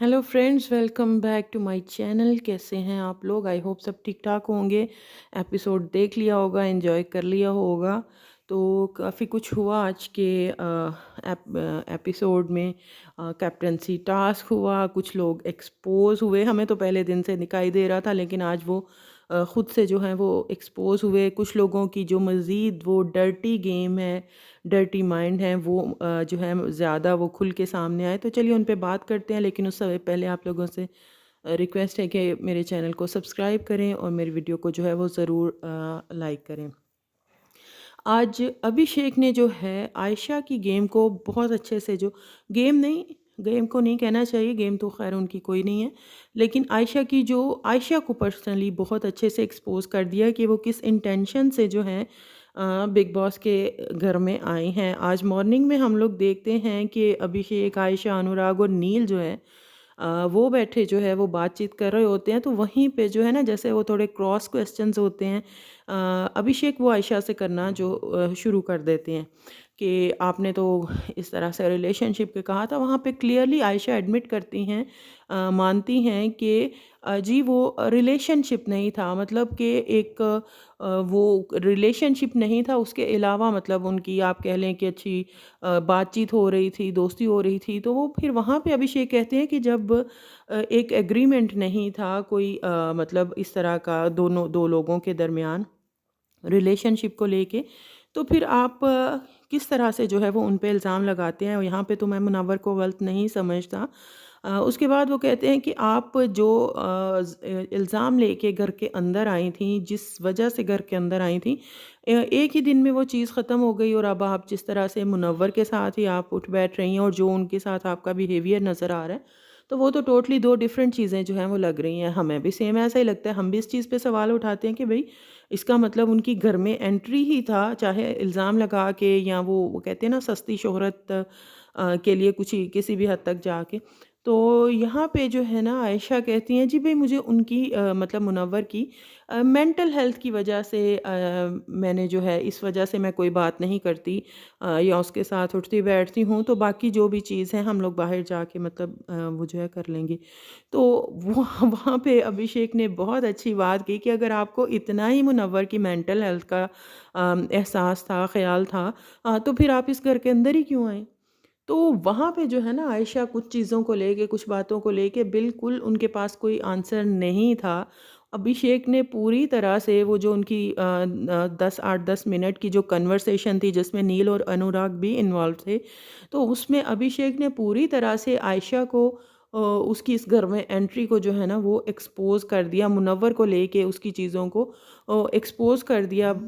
Hello friends, welcome back to my channel. कैसे हैं आप लोग? आई होप सब ठीक ठाक होंगे। एपिसोड देख लिया होगा, एंजॉय कर लिया होगा। तो काफ़ी कुछ हुआ आज के एपिसोड में। कैप्टनसी टास्क हुआ, कुछ लोग एक्सपोज हुए। हमें तो पहले दिन से दिखाई दे रहा था, लेकिन आज वो ख़ुद से जो है वो एक्सपोज हुए। कुछ लोगों की जो मज़ीद वो डर्टी गेम है, डर्टी माइंड है, वो जो है ज़्यादा वो खुल के सामने आए। तो चलिए उन पे बात करते हैं, लेकिन उस समय पहले आप लोगों से रिक्वेस्ट है कि मेरे चैनल को सब्सक्राइब करें और मेरी वीडियो को जो है वो ज़रूर लाइक करें। आज अभिषेक ने जो है आयशा की गेम को बहुत अच्छे से, जो गेम नहीं, गेम को नहीं कहना चाहिए, गेम तो खैर उनकी कोई नहीं है, लेकिन आयशा को पर्सनली बहुत अच्छे से एक्सपोज कर दिया कि वो किस इंटेंशन से जो है बिग बॉस के घर में आए हैं। आज मॉर्निंग में हम लोग देखते हैं कि अभिषेक, आयशा, अनुराग और नील जो है वो बैठे जो है वो बातचीत कर रहे होते हैं। तो वहीं पे जो है ना, जैसे वो थोड़े क्रॉस क्वेश्चंस होते हैं, अभिषेक वो आयशा से करना जो शुरू कर देते हैं कि आपने तो इस तरह से रिलेशनशिप के कहा था। वहाँ पे क्लियरली आयशा एडमिट करती हैं, मानती हैं कि जी वो रिलेशनशिप नहीं था, मतलब कि एक वो रिलेशनशिप नहीं था। उसके अलावा मतलब उनकी आप कह लें कि अच्छी बातचीत हो रही थी, दोस्ती हो रही थी। तो वो फिर वहाँ पे अभिषेक कहते हैं कि जब एक एग्रीमेंट नहीं था कोई, मतलब इस तरह का दो लोगों के दरमियान रिलेशनशिप को लेके, तो फिर आप किस तरह से जो है वो उन पे इल्ज़ाम लगाते हैं। और यहाँ पे तो मैं मुनव्वर को गलत नहीं समझता। उसके बाद वो कहते हैं कि आप जो इल्ज़ाम लेके घर के अंदर आई थी, जिस वजह से घर के अंदर आई थी, एक ही दिन में वो चीज़ ख़त्म हो गई। और अब आप जिस तरह से मुनव्वर के साथ ही आप उठ बैठ रही हैं और जो उनके साथ आपका बिहेवियर नज़र आ रहा है, तो वो तो टोटली दो डिफरेंट चीज़ें जो हैं वो लग रही हैं। हमें भी सेम ऐसा ही लगता है। हम भी इस चीज़ पे सवाल उठाते हैं कि भई इसका मतलब उनकी घर में एंट्री ही था, चाहे इल्ज़ाम लगा के या वो कहते हैं ना सस्ती शोहरत के लिए कुछ ही किसी भी हद तक जाके। तो यहाँ पे जो है ना आयशा कहती हैं जी भई मुझे उनकी मतलब मुनव्वर की मेंटल हेल्थ की वजह से मैंने जो है इस वजह से मैं कोई बात नहीं करती या उसके साथ उठती बैठती हूँ। तो बाकी जो भी चीज़ है हम लोग बाहर जाके मतलब वो जो है कर लेंगे। तो वो वहाँ पे अभिषेक ने बहुत अच्छी बात की कि अगर आपको इतना ही मुनव्वर की मेंटल हेल्थ का एहसास था, ख़्याल था, तो फिर आप इस घर के अंदर ही क्यों आए? तो वहाँ पे जो है ना आयशा कुछ चीज़ों को लेके, कुछ बातों को लेके बिल्कुल उनके पास कोई आंसर नहीं था। अभिषेक ने पूरी तरह से वो जो उनकी 8-10 मिनट की जो कन्वर्सेशन थी, जिसमें नील और अनुराग भी इन्वॉल्व थे, तो उसमें अभिषेक ने पूरी तरह से आयशा को उसकी इस घर में एंट्री को जो है ना वो एक्सपोज़ कर दिया, मुनव्वर को लेके उसकी चीज़ों को एक्सपोज़ कर दिया।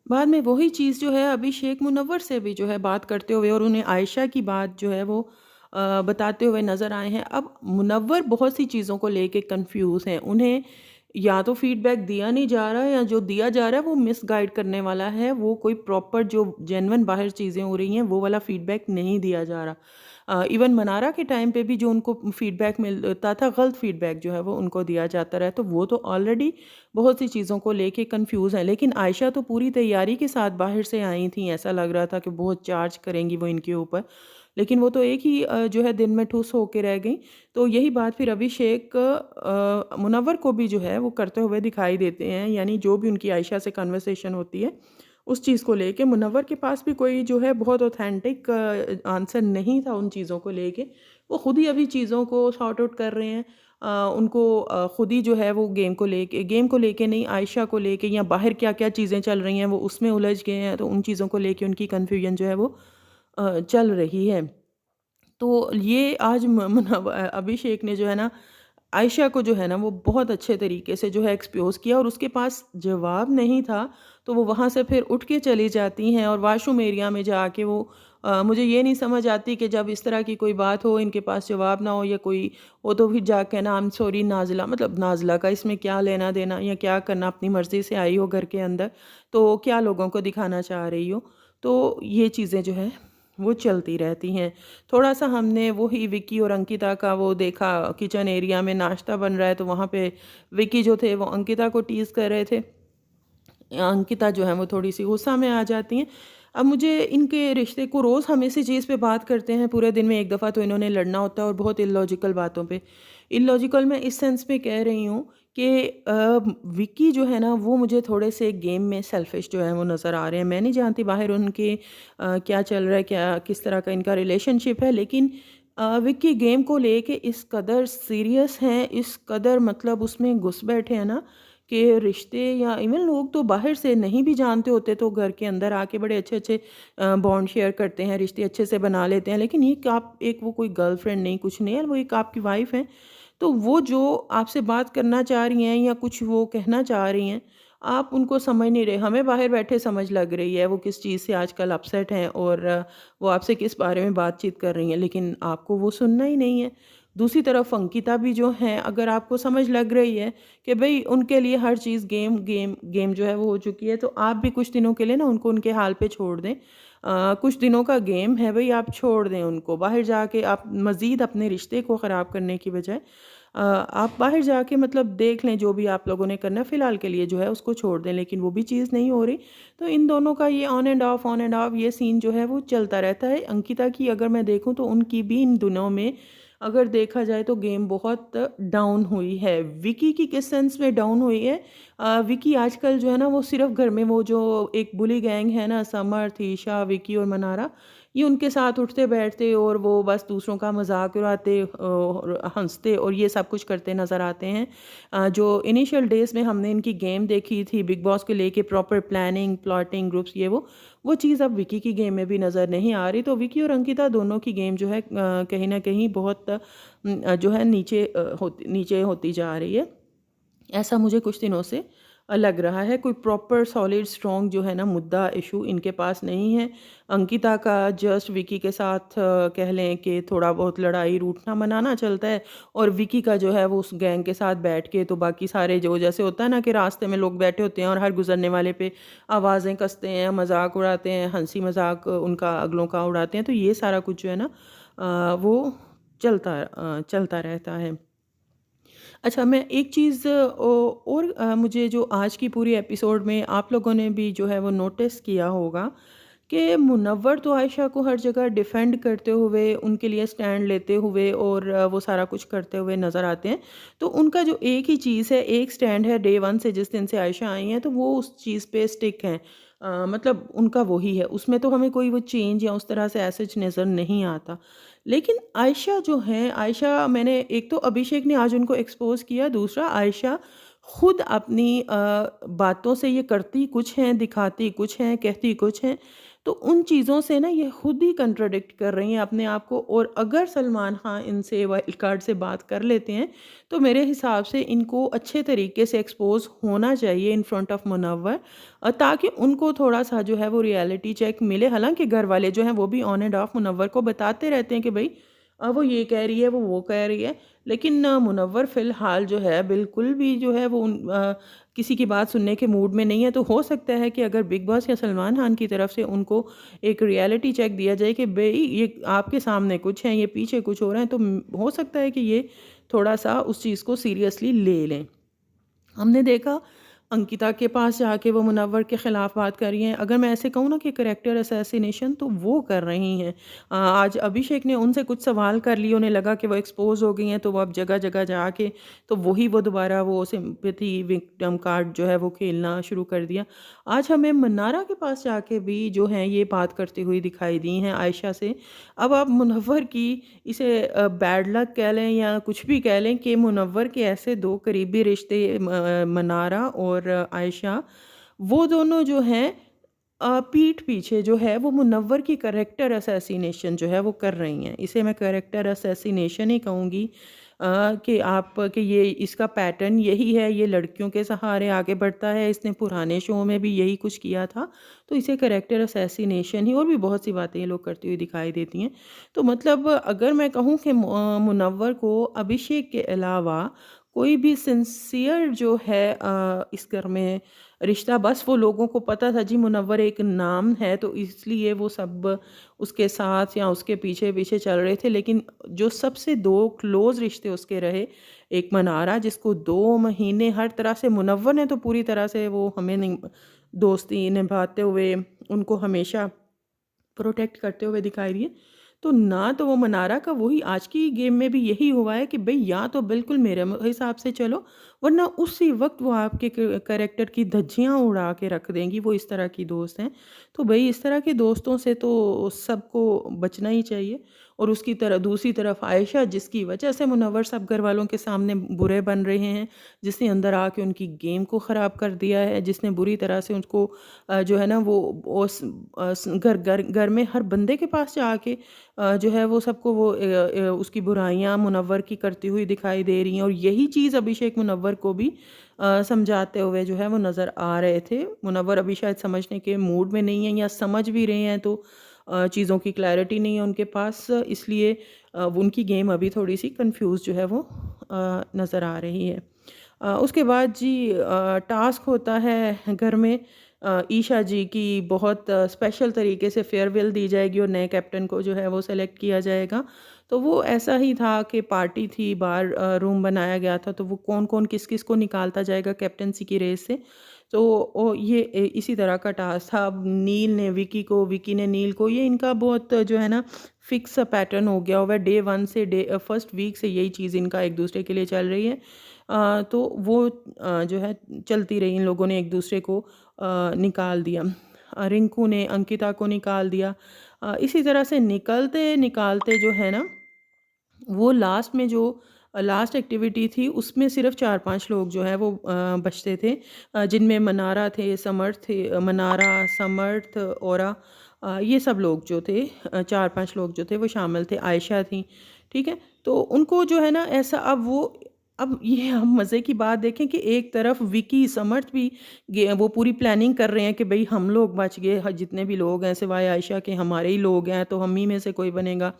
बाद में वही चीज़ जो है अभिषेक मुनव्वर से भी जो है बात करते हुए और उन्हें आयशा की बात जो है वो बताते हुए नज़र आए हैं। अब मुनव्वर बहुत सी चीज़ों को लेके कंफ्यूज हैं। उन्हें या तो फीडबैक दिया नहीं जा रहा है, या जो दिया जा रहा है वो मिसगाइड करने वाला है। वो कोई प्रॉपर जो जेन्युइन बाहर चीज़ें हो रही हैं वो वाला फीडबैक नहीं दिया जा रहा। इवन मनारा के टाइम पे भी जो उनको फीडबैक मिलता था, गलत फीडबैक जो है वो उनको दिया जाता रहा। तो वो तो ऑलरेडी बहुत सी चीज़ों को लेके कंफ्यूज हैं। लेकिन आयशा तो पूरी तैयारी के साथ बाहर से आई थी, ऐसा लग रहा था कि बहुत चार्ज करेंगी वो इनके ऊपर। लेकिन वो तो एक ही जो है दिन में ठुस होके रह गई। तो यही बात फिर अभिषेक मुनव्वर को भी जो है वो करते हुए दिखाई देते हैं। यानी जो भी उनकी आयशा से कन्वर्सेशन होती है उस चीज़ को लेके मुनव्वर के पास भी कोई जो है बहुत ऑथेंटिक आंसर नहीं था उन चीज़ों को लेके। वो खुद ही अभी चीज़ों को सॉर्ट आउट कर रहे हैं। उनको खुद ही जो है वो गेम को लेके नहीं, आयशा को लेके या बाहर क्या-क्या चीज़ें चल रही हैं वो उसमें उलझ गए हैं। तो उन चीज़ों को लेके उनकी कन्फ्यूजन जो है वो चल रही है। तो ये आज अभिषेक ने जो है ना आयशा को जो है ना वो बहुत अच्छे तरीके से जो है एक्सपोज़ किया, और उसके पास जवाब नहीं था। तो वो वहाँ से फिर उठ के चली जाती हैं और वॉशरूम एरिया में जाके वो मुझे ये नहीं समझ आती कि जब इस तरह की कोई बात हो, इनके पास जवाब ना हो या कोई हो, तो फिर जाके ना आई एम सॉरी नाज़िला, मतलब नाज़िला का इसमें क्या लेना-देना या क्या करना? अपनी मर्ज़ी से आई हो घर के अंदर, तो क्या लोगों को दिखाना चाह रही हो? तो ये चीज़ें जो हैं वो चलती रहती हैं। थोड़ा-सा हमने वही विक्की और अंकिता का वो देखा, किचन एरिया में नाश्ता बन रहा है तो वहाँ पे विक्की जो थे वो अंकिता को टीज़ कर रहे थे। अंकिता जो है वो थोड़ी-सी गुस्सा में आ जाती हैं। अब मुझे इनके रिश्ते को रोज़ हम इसी चीज़ पे बात करते हैं, पूरे दिन में एक दफ़ा तो इन्होंने लड़ना होता है और बहुत इलॉजिकल बातों पे। इलॉजिकल मैं इस सेंस में कह रही हूँ कि विक्की जो है ना वो मुझे थोड़े से गेम में सेल्फिश जो है वो नज़र आ रहे हैं। मैं नहीं जानती बाहर उनके क्या चल रहा है, क्या किस तरह का इनका रिलेशनशिप है, लेकिन विक्की गेम को लेके इस कदर सीरियस हैं, इस कदर मतलब उसमें घुस बैठे हैं ना कि रिश्ते या इवन लोग तो बाहर से नहीं भी जानते होते तो घर के अंदर आके बड़े अच्छे-अच्छे बॉन्ड शेयर करते हैं, रिश्ते अच्छे से बना लेते हैं। लेकिन ये आप एक वो कोई गर्लफ्रेंड नहीं, कुछ नहीं है, वो एक आपकी वाइफ़ हैं। तो वो जो आपसे बात करना चाह रही हैं या कुछ वो कहना चाह रही हैं, आप उनको समझ नहीं रहे। हमें बाहर बैठे समझ लग रही है वो किस चीज़ से आजकल अपसेट हैं और वो आपसे किस बारे में बातचीत कर रही हैं, लेकिन आपको वो सुनना ही नहीं है। दूसरी तरफ अंकिता भी जो हैं, अगर आपको समझ लग रही है कि भई उनके लिए हर चीज़ गेम गेम गेम जो है वो हो चुकी है, तो आप भी कुछ दिनों के लिए ना उनको उनके हाल पे छोड़ दें। कुछ दिनों का गेम है भई, आप छोड़ दें उनको। बाहर जाके आप मज़ीद अपने रिश्ते को ख़राब करने की बजाय आप बाहर जाके मतलब देख लें जो भी आप लोगों ने करना है, फ़िलहाल के लिए जो है उसको छोड़ दें। लेकिन वो भी चीज़ नहीं हो रही, तो इन दोनों का ये ऑन एंड ऑफ ये सीन जो है वो चलता रहता है। अंकिता की अगर मैं देखूँ तो उनकी भी इन दिनों में अगर देखा जाए तो गेम बहुत डाउन हुई है। विकी की किस सेंस में डाउन हुई है? विकी आजकल जो है ना वो सिर्फ़ घर में वो जो एक बुली गैंग है ना, समर्थ, ईशा, विकी और मनारा, ये उनके साथ उठते-बैठते और वो बस दूसरों का मज़ाक उड़ाते और हँसते और ये सब कुछ करते नज़र आते हैं। जो इनिशियल डेज़ में हमने इनकी गेम देखी थी बिग बॉस को लेके, प्रॉपर प्लानिंग, प्लॉटिंग, ग्रुप्स, ये वो चीज़ अब विकी की गेम में भी नज़र नहीं आ रही। तो विकी और अंकिता दोनों की गेम जो है कहीं न कहीं बहुत जो है नीचे होती जा रही है। ऐसा मुझे कुछ दिनों से लग रहा है। कोई प्रॉपर सॉलिड स्ट्रॉन्ग जो है ना मुद्दा, इशू इनके पास नहीं है। अंकिता का जस्ट विकी के साथ कह लें कि थोड़ा बहुत लड़ाई रूठना मनाना चलता है, और विकी का जो है वो उस गैंग के साथ बैठ के तो बाकी सारे जो जैसे होता है ना कि रास्ते में लोग बैठे होते हैं और हर गुजरने वाले पे आवाज़ें कसते हैं, मजाक उड़ाते हैं, हंसी मजाक उनका अगलों का उड़ाते हैं, तो ये सारा कुछ जो है ना वो चलता रहता है। अच्छा, मैं एक चीज़ और मुझे जो आज की पूरी एपिसोड में आप लोगों ने भी जो है वो नोटिस किया होगा कि मुनव्वर तो आयशा को हर जगह डिफेंड करते हुए, उनके लिए स्टैंड लेते हुए और वो सारा कुछ करते हुए नज़र आते हैं। तो उनका जो एक ही चीज़ है, एक स्टैंड है डे वन से, जिस दिन से आयशा आई हैं, तो वो उस चीज़ पे स्टिक हैं। मतलब उनका वही है, उसमें तो हमें कोई वो चेंज या उस तरह से ऐसा नज़र नहीं आता। लेकिन आयशा जो हैं, आयशा मैंने एक तो अभिषेक ने आज उनको एक्सपोज़ किया, दूसरा आयशा खुद अपनी बातों से ये करती कुछ हैं, दिखाती कुछ हैं, कहती कुछ हैं। तो उन चीज़ों से ना ये खुद ही कंट्राडिक्ट कर रही हैं अपने आप को, और अगर सलमान खान इनसे वाइल्ड कार्ड से बात कर लेते हैं, तो मेरे हिसाब से इनको अच्छे तरीके से एक्सपोज़ होना चाहिए इन फ्रंट ऑफ मुनव्वर, ताकि उनको थोड़ा-सा जो है वो रियलिटी चेक मिले। हालाँकि घर वाले जो हैं वो भी ऑन एंड ऑफ मुनव्वर को बताते रहते हैं कि भई वो ये कह रही है, वो कह रही है। लेकिन मुनव्वर फ़िलहाल जो है बिल्कुल भी जो है वो किसी की बात सुनने के मूड में नहीं है। तो हो सकता है कि अगर बिग बॉस या सलमान खान की तरफ से उनको एक रियलिटी चेक दिया जाए कि भई ये आपके सामने कुछ है, ये पीछे कुछ हो रहा है, तो हो सकता है कि ये थोड़ा-सा उस चीज़ को सीरियसली ले लें। हमने देखा अंकिता के पास जाके वो मुनव्वर के ख़िलाफ़ बात कर रही हैं। अगर मैं ऐसे कहूँ ना कि करैक्टर असैसिनेशन तो वो कर रही हैं। आज अभिषेक ने उनसे कुछ सवाल कर लिए, उन्हें लगा कि वो एक्सपोज़ हो गई हैं, तो वो अब जगह-जगह जाके तो वो दोबारा वो सिम्पैथी विक्टिम कार्ड जो है वो खेलना शुरू कर दिया। आज हमें मन्नारा के पास जाके भी जो हैं ये बात करती हुई दिखाई दी हैं आयशा से। अब आप मुनव्वर की इसे बैड लक कह लें या कुछ भी कह लें कि मुनव्वर के ऐसे 2 करीबी रिश्ते मनारा और आयशा, वो दोनों जो हैं पीठ पीछे जो है वो मुनव्वर की कैरेक्टर असैसिनेशन जो है वो कर रही हैं। इसे मैं कैरेक्टर असैसिनेशन ही कहूँगी कि ये इसका पैटर्न यही है, ये लड़कियों के सहारे आगे बढ़ता है, इसने पुराने शो में भी यही कुछ किया था, तो इसे कैरेक्टर असैसिनेशन ही, और भी बहुत सी बातें ये लोग करती हुई दिखाई देती हैं। तो मतलब अगर मैं कहूँ कि मुनव्वर को अभिषेक के अलावा कोई भी सिंसियर जो है इस घर में रिश्ता, बस वो लोगों को पता था जी मुनव्वर एक नाम है तो इसलिए वो सब उसके साथ या उसके पीछे-पीछे चल रहे थे। लेकिन जो सबसे 2 क्लोज़ रिश्ते उसके रहे, एक मनारा जिसको 2 महीने हर तरह से मुनव्वर ने तो पूरी तरह से वो हमें नहीं दोस्ती निभाते हुए उनको हमेशा प्रोटेक्ट करते हुए दिखाई दिए। तो ना तो वो मनारा का वही आज की गेम में भी यही हुआ है कि भई या तो बिल्कुल मेरे हिसाब से चलो, वरना उसी वक़्त वो आपके कैरेक्टर की धज्जियाँ उड़ा के रख देंगी, वो इस तरह की दोस्त हैं। तो भई इस तरह के दोस्तों से तो सबको बचना ही चाहिए। और उसकी तरह दूसरी तरफ आयशा, जिसकी वजह से मुनव्वर सब घरवालों के सामने बुरे बन रहे हैं, जिसने अंदर आके उनकी गेम को ख़राब कर दिया है, जिसने बुरी तरह से उसको जो है ना वो उस घर घर घर में हर बंदे के पास जाके जो है वो सबको वो उसकी बुराइयाँ मुनव्वर की करती हुई दिखाई दे रही हैं। और यही चीज़ अभिषेक मुनव्वर को भी समझाते हुए जो है वो नज़र आ रहे थे। मुनव्वर अभी शायद समझने के मूड में नहीं है, या समझ भी रहे हैं तो चीज़ों की क्लैरिटी नहीं है उनके पास, इसलिए उनकी गेम अभी थोड़ी-सी कन्फ्यूज़ जो है वो नज़र आ रही है। उसके बाद जी टास्क होता है घर में, ईशा जी की बहुत स्पेशल तरीके से फेयरवेल दी जाएगी और नए कैप्टन को जो है वो सेलेक्ट किया जाएगा। तो वो ऐसा ही था कि पार्टी थी, बाहर रूम बनाया गया था, तो वो कौन-कौन किस-किस को निकालता जाएगा कैप्टेंसी की रेस से। तो ये इसी तरह का टास्क था। अब नील ने विकी को, विकी ने नील को, ये इनका बहुत जो है ना फिक्स पैटर्न हो गया हुआ है। डे 1 से फर्स्ट वीक से यही चीज़ इनका एक दूसरे के लिए चल रही है। तो वो जो है चलती रही, इन लोगों ने एक दूसरे को निकाल दिया। रिंकू ने अंकिता को निकाल दिया। इसी तरह से निकालते-निकालते जो है ना, वो लास्ट में जो लास्ट एक्टिविटी थी उसमें सिर्फ़ 4-5 लोग जो हैं वो बचते थे, जिनमें मनारा थे, समर्थ थे, मनारा, समर्थ, औरा, ये सब लोग जो थे 4-5 लोग जो थे वो शामिल थे, आयशा थी, ठीक है? तो उनको जो है ना ऐसा अब ये हम मज़े की बात देखें कि एक तरफ विकी, समर्थ भी वो पूरी प्लानिंग कर रहे हैं कि भई हम लोग बच गए, जितने भी लोग हैं सिवाय आयशा के हमारे ही लोग हैं, तो हम ही में से कोई बनेगा।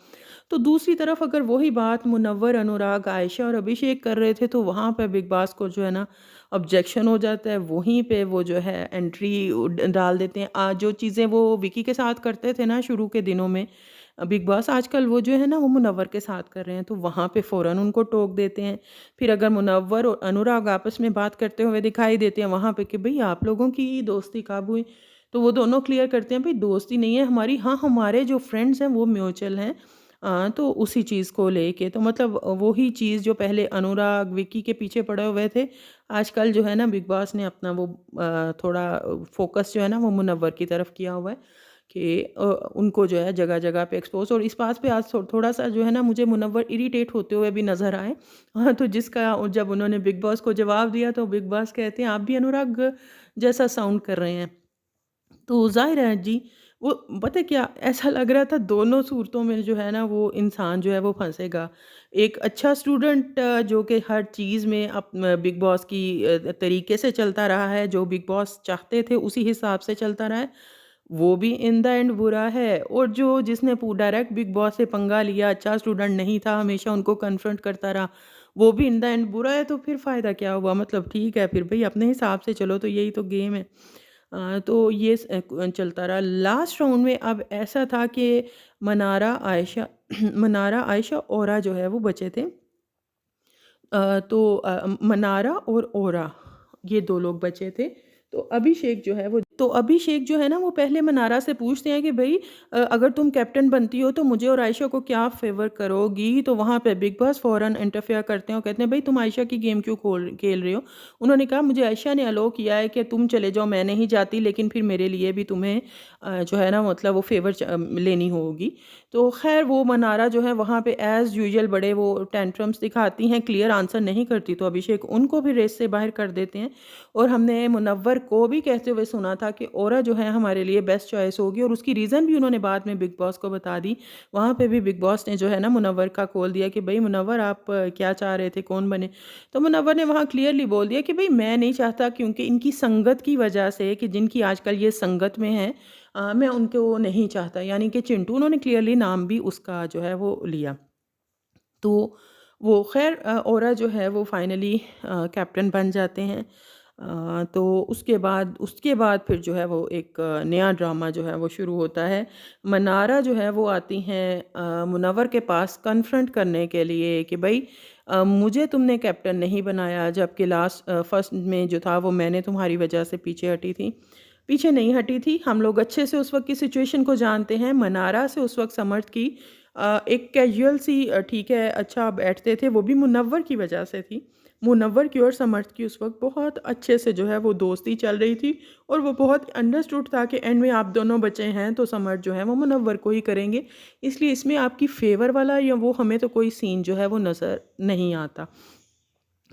तो दूसरी तरफ अगर वही बात मुनव्वर, अनुराग, आयशा और अभिषेक कर रहे थे, तो वहाँ पे बिग बॉस को जो है ना ऑब्जेक्शन हो जाता है। वहीं पे वो जो है एंट्री डाल देते हैं। जो चीज़ें वो विकी के साथ करते थे ना शुरू के दिनों में, बिग बॉस आजकल वो जो है ना वो मुनव्वर के साथ कर रहे हैं, तो वहाँ पे फ़ौरन उनको टोक देते हैं। फिर अगर मुनव्वर और अनुराग आपस में बात करते हुए दिखाई देते हैं वहाँ पे कि भई आप लोगों की दोस्ती कब हुई? तो वो दोनों क्लियर करते हैं भई दोस्ती नहीं है हमारी, हाँ, हमारे जो फ्रेंड्स हैं वो म्यूचुअल हैं। तो उसी चीज़ को लेके तो मतलब वही चीज़ जो पहले अनुराग, विक्की के पीछे पड़े हुए थे, आजकल जो है ना बिग बॉस ने अपना वो थोड़ा फ़ोकस जो है ना वो मुनव्वर की तरफ किया हुआ है कि उनको जो है जगह-जगह पे एक्सपोज़। और इस बात पे आज थोड़ा-सा जो है ना मुझे मुनव्वर इरिटेट होते हुए भी नज़र आए। हाँ, तो जिसका जब उन्होंने बिग बॉस को जवाब दिया तो बिग बॉस कहते हैं, "आप भी अनुराग जैसा साउंड कर रहे हैं।" तो ज़ाहिर है जी, वो पता है क्या ऐसा लग रहा था दोनों सूरतों में जो है ना वो इंसान जो है वो फँसेगा। एक अच्छा स्टूडेंट जो कि हर चीज़ में बिग बॉस की तरीके से चलता रहा है, जो बिग बॉस चाहते थे उसी हिसाब से चलता रहा है, वो भी इन द एंड बुरा है। और जो जिसने डायरेक्ट बिग बॉस से पंगा लिया, अच्छा स्टूडेंट नहीं था, हमेशा उनको कन्फ्रंट करता रहा, वो भी इन द एंड बुरा है, तो फिर फ़ायदा क्या हुआ? मतलब ठीक है फिर भई अपने हिसाब से चलो, तो यही तो गेम है। तो ये चलता रहा। लास्ट राउंड में अब ऐसा था कि मनारा, आयशा मनारा, आयशा, औरा जो है वो बचे थे। तो मनारा और औरा ये 2 लोग बचे थे। तो अभिषेक जो है ना वो पहले मनारा से पूछते हैं कि भई अगर तुम कैप्टन बनती हो तो मुझे और आयशा को क्या फ़ेवर करोगी? तो वहाँ पे बिग बॉस फ़ौरन इंटरफेयर करते हैं और कहते हैं भई तुम आयशा की गेम क्यों खेल रहे हो? उन्होंने कहा मुझे आयशा ने अलाउ किया है कि तुम चले जाओ, मैं नहीं जाती, लेकिन फिर मेरे लिए भी तुम्हें जो है ना मतलब वो फ़ेवर लेनी होगी। तो ख़ैर वो मनारा जो है वहाँ पे एज़ यूजुअल बड़े वो टेंट्रम्स दिखाती हैं, क्लियर आंसर नहीं करती, तो अभिषेक उनको भी रेस से बाहर कर देते हैं। और हमने मुनव्वर को भी कहते हुए सुना था कि औरा जो है हमारे लिए बेस्ट चॉइस होगी, और उसकी रीज़न भी उन्होंने बाद में बिग बॉस को बता दी। वहाँ पे भी बिग बॉस ने जो है ना मुनव्वर का कॉल दिया कि भई मुनव्वर आप क्या चाह रहे थे, कौन बने? तो मुनव्वर ने वहाँ क्लियरली बोल दिया कि भई मैं नहीं चाहता, क्योंकि इनकी संगत की वजह से कि जिनकी आजकल ये संगत में हैं, मैं उनको नहीं चाहता, यानी कि चिंटू, उन्होंने क्लियरली नाम भी उसका जो है वो लिया। तो वो ख़ैर औरा जो है वो फाइनली कैप्टन बन जाते हैं। तो उसके बाद फिर जो है वो एक नया ड्रामा जो है वो शुरू होता है। मनारा जो है वो आती हैं मुनव्वर के पास कन्फ्रंट करने के लिए कि भई मुझे तुमने कैप्टन नहीं बनाया, जबकि फर्स्ट में जो था वो मैंने तुम्हारी वजह से पीछे हटी थी। पीछे नहीं हटी थी। हम लोग अच्छे से उस वक़्त की सिचुएशन को जानते हैं। मनारा से उस वक़्त समर्थ की एक कैज़ुअल सी ठीक है, अच्छा बैठते थे, वो भी मुनव्वर की वजह से थी। मुनव्वर की और समर्थ की उस वक़्त बहुत अच्छे से जो है वो दोस्ती चल रही थी और वो बहुत अंडरस्टूड था कि एंड में आप दोनों बचे हैं तो समर्थ जो है वो मुनव्वर को ही करेंगे। इसलिए इसमें आपकी फ़ेवर वाला या वो हमें तो कोई सीन जो है वो नज़र नहीं आता।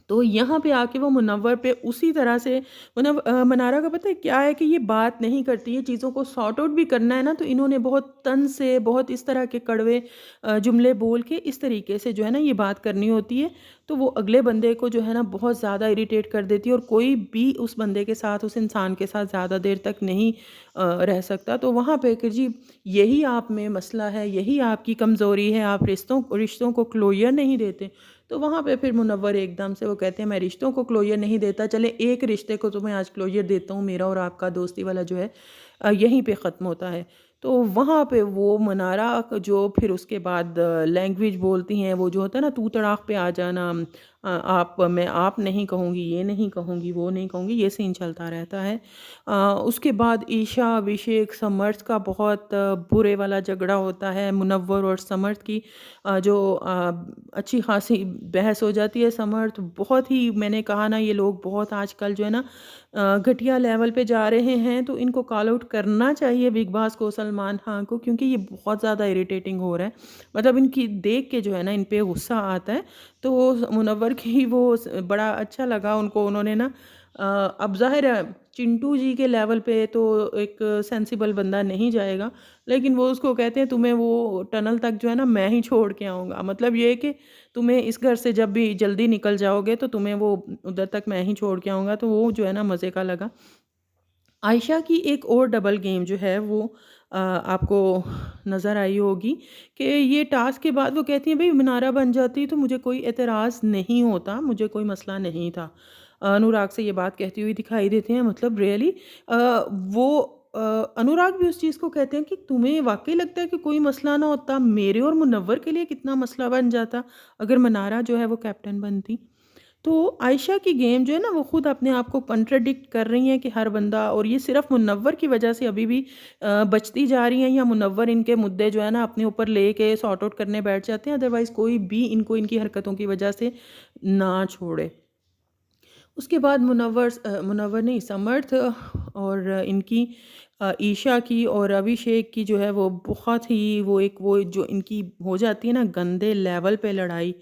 तो यहाँ पे आके वो मुनव्वर पे उसी तरह से मनारा का पता है क्या है कि ये बात नहीं करती है, चीज़ों को सॉर्ट आउट भी करना है ना तो इन्होंने बहुत तंज से, बहुत इस तरह के कड़वे जुमले बोल के इस तरीके से जो है ना ये बात करनी होती है। तो वो अगले बंदे को जो है ना बहुत ज़्यादा इरिटेट कर देती है और कोई भी उस बंदे के साथ, उस इंसान के साथ ज़्यादा देर तक नहीं रह सकता। तो वहाँ पे कि जी यही आप में मसला है, यही आपकी कमज़ोरी है, आप रिश्तों रिश्तों को क्लोज़र नहीं देते। तो वहाँ पे फिर मुनव्वर एकदम से वो कहते हैं मैं रिश्तों को क्लोज़र नहीं देता, चले एक रिश्ते को तो मैं आज क्लोज़र देता हूँ, मेरा और आपका दोस्ती वाला जो है यहीं पे ख़त्म होता है। तो वहाँ पे वो मनारा जो फिर उसके बाद लैंग्वेज बोलती हैं, वो जो होता है ना तू तड़ाक पे आ जाना, आप मैं आप नहीं कहूँगी, ये नहीं कहूँगी, वो नहीं कहूँगी, ये सीन चलता रहता है। उसके बाद ईशा, अभिषेक, समर्थ का बहुत बुरे वाला झगड़ा होता है, मुनव्वर और समर्थ की जो अच्छी खासी बहस हो जाती है। समर्थ बहुत ही, मैंने कहा ना ये लोग बहुत आजकल जो है ना घटिया लेवल पे जा रहे हैं, तो इनको कॉल आउट करना चाहिए बिग बॉस को, सलमान खान को, क्योंकि ये बहुत ज़्यादा इरिटेटिंग हो रहा है। मतलब इनकी देख के जो है ना इन पे गुस्सा आता है। तो मुनव्वर की वो बड़ा अच्छा लगा उनको, उन्होंने ना अब ज़ाहिर है चिंटू जी के लेवल पे तो एक सेंसिबल बंदा नहीं जाएगा, लेकिन वो उसको कहते हैं तुम्हें वो टनल तक जो है ना मैं ही छोड़ के आऊँगा। मतलब ये है कि तुम्हें इस घर से जब भी जल्दी निकल जाओगे तो तुम्हें वो उधर तक मैं ही छोड़ के आऊँगा, तो वो जो है ना मज़े का लगा। आयशा की एक और डबल गेम जो है वो आपको नज़र आई होगी कि ये टास्क के बाद वो कहती हैं भई मनारा बन जाती तो मुझे कोई एतराज़ नहीं होता, मुझे कोई मसला नहीं था। अनुराग से ये बात कहती हुई दिखाई देती हैं, मतलब रियली वो अनुराग भी उस चीज़ को कहते हैं कि तुम्हें वाक़ई लगता है कि कोई मसला ना होता, मेरे और मुनव्वर के लिए कितना मसला बन जाता अगर मनारा जो है वो कैप्टन बनती। तो आयशा की गेम जो है ना वो खुद अपने आप को कॉन्ट्रडिक्ट कर रही हैं कि हर बंदा, और ये सिर्फ मुनव्वर की वजह से अभी भी बचती जा रही हैं, या मुनव्वर इनके मुद्दे जो है ना अपने ऊपर लेके सॉर्ट आउट करने बैठ जाते हैं, अदरवाइज़ कोई भी इनको इनकी हरकतों की वजह से ना छोड़े। उसके बाद मुनव्वर नहीं, समर्थ और इनकी ईशा की और अभिषेक की जो है वो बहुत ही वो जो इनकी हो जाती है ना गंदे लेवल पे लड़ाई,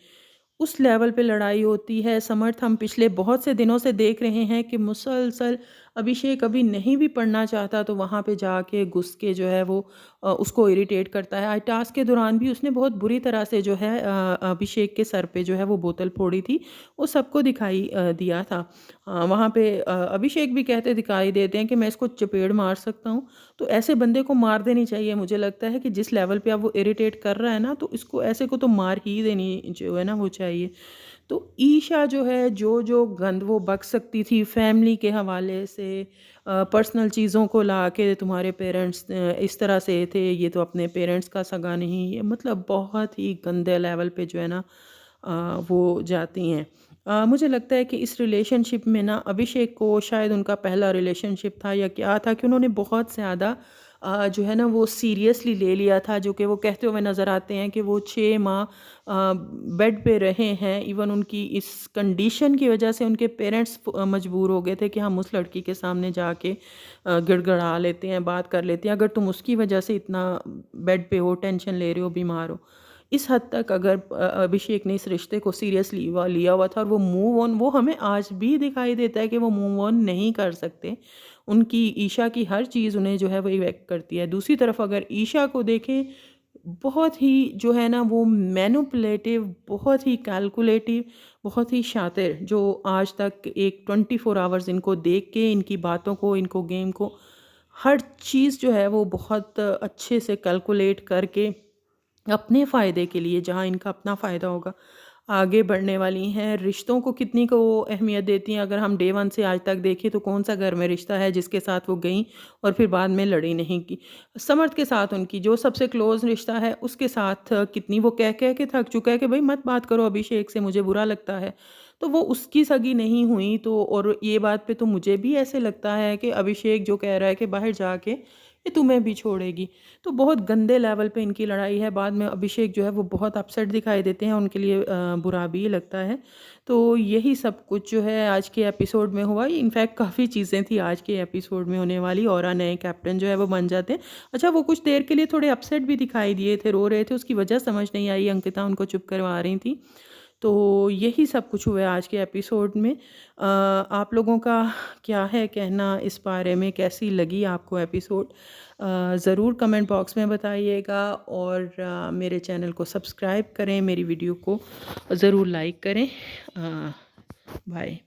उस लेवल पे लड़ाई होती है। समर्थ हम पिछले बहुत से दिनों से देख रहे हैं कि मुसलसल अभिषेक अभी नहीं भी पढ़ना चाहता तो वहाँ पे जाके घुस के जो है वो उसको इरिटेट करता है। आज टास्क के दौरान भी उसने बहुत बुरी तरह से जो है अभिषेक के सर पे जो है वो बोतल फोड़ी थी, वो सबको दिखाई दिया था। वहाँ पे अभिषेक भी कहते दिखाई देते हैं कि मैं इसको चपेड़ मार सकता हूँ। तो ऐसे बंदे को मार देनी चाहिए, मुझे लगता है कि जिस लेवल पे अब वो इरिटेट कर रहा है ना तो इसको ऐसे को तो मार ही देनी जो है ना वो चाहिए। तो ईशा जो है जो गंद वो बक सकती थी फैमिली के हवाले से, पर्सनल चीज़ों को ला के तुम्हारे पेरेंट्स इस तरह से थे, ये तो अपने पेरेंट्स का सगा नहीं, ये मतलब बहुत ही गंदे लेवल पे जो है ना वो जाती हैं। मुझे लगता है कि इस रिलेशनशिप में ना अभिषेक को शायद उनका पहला रिलेशनशिप था या क्या था कि उन्होंने बहुत ज़्यादा जो है ना वो सीरियसली ले लिया था, जो कि वो कहते हुए नज़र आते हैं कि वो 6 माह बेड पे रहे हैं। इवन उनकी इस कंडीशन की वजह से उनके पेरेंट्स मजबूर हो गए थे कि हम उस लड़की के सामने जाके गिड़गिड़ा लेते हैं, बात कर लेते हैं, अगर तुम उसकी वजह से इतना बेड पे हो, टेंशन ले रहे हो, बीमार हो। इस हद तक अगर अभिषेक ने इस रिश्ते को सीरियसली लिया हुआ था और वो मूव ऑन, वो हमें आज भी दिखाई देता है कि वो मूव ऑन नहीं कर सकते। उनकी ईशा की हर चीज़ उन्हें जो है वो इफ़ेक्ट करती है। दूसरी तरफ अगर ईशा को देखें, बहुत ही जो है ना वो मैनिपुलेटिव, बहुत ही कैलकुलेटिव, बहुत ही शातिर, जो आज तक एक 24 आवर्स इनको देख के, इनकी बातों को, इनको गेम को, हर चीज़ जो है वो बहुत अच्छे से कैलकुलेट करके अपने फ़ायदे के लिए, जहाँ इनका अपना फ़ायदा होगा, आगे बढ़ने वाली हैं, रिश्तों को कितनी को वो अहमियत देती हैं। अगर हम डे 1 से आज तक देखें तो कौन-सा घर में रिश्ता है जिसके साथ वो गईं और फिर बाद में लड़ी नहीं की। समर्थ के साथ उनकी जो सबसे क्लोज़ रिश्ता है उसके साथ कितनी वो कह-कह के थक चुका है कि भई मत बात करो अभिषेक से, मुझे बुरा लगता है। तो वो उसकी सगी नहीं हुई तो और ये बात पे तो मुझे भी ऐसे लगता है कि अभिषेक जो कह रहा है कि बाहर जाके ये तुम्हें भी छोड़ेगी। तो बहुत गंदे लेवल पे इनकी लड़ाई है। बाद में अभिषेक जो है वो बहुत अपसेट दिखाई देते हैं, उनके लिए बुरा भी लगता है। तो यही सब कुछ जो है आज के एपिसोड में हुआ। इनफैक्ट काफ़ी चीज़ें थी आज के एपिसोड में होने वाली और नए कैप्टन जो है वो बन जाते हैं। अच्छा वो कुछ देर के लिए थोड़े अपसेट भी दिखाई दिए थे, रो रहे थे, उसकी वजह समझ नहीं आई, अंकिता उनको चुप करवा रही थी। तो यही सब कुछ हुआ है आज के एपिसोड में। आप लोगों का क्या है कहना इस बारे में? कैसी लगी आपको एपिसोड? ज़रूर कमेंट बॉक्स में बताइएगा और मेरे चैनल को सब्सक्राइब करें, मेरी वीडियो को ज़रूर लाइक करें। बाय।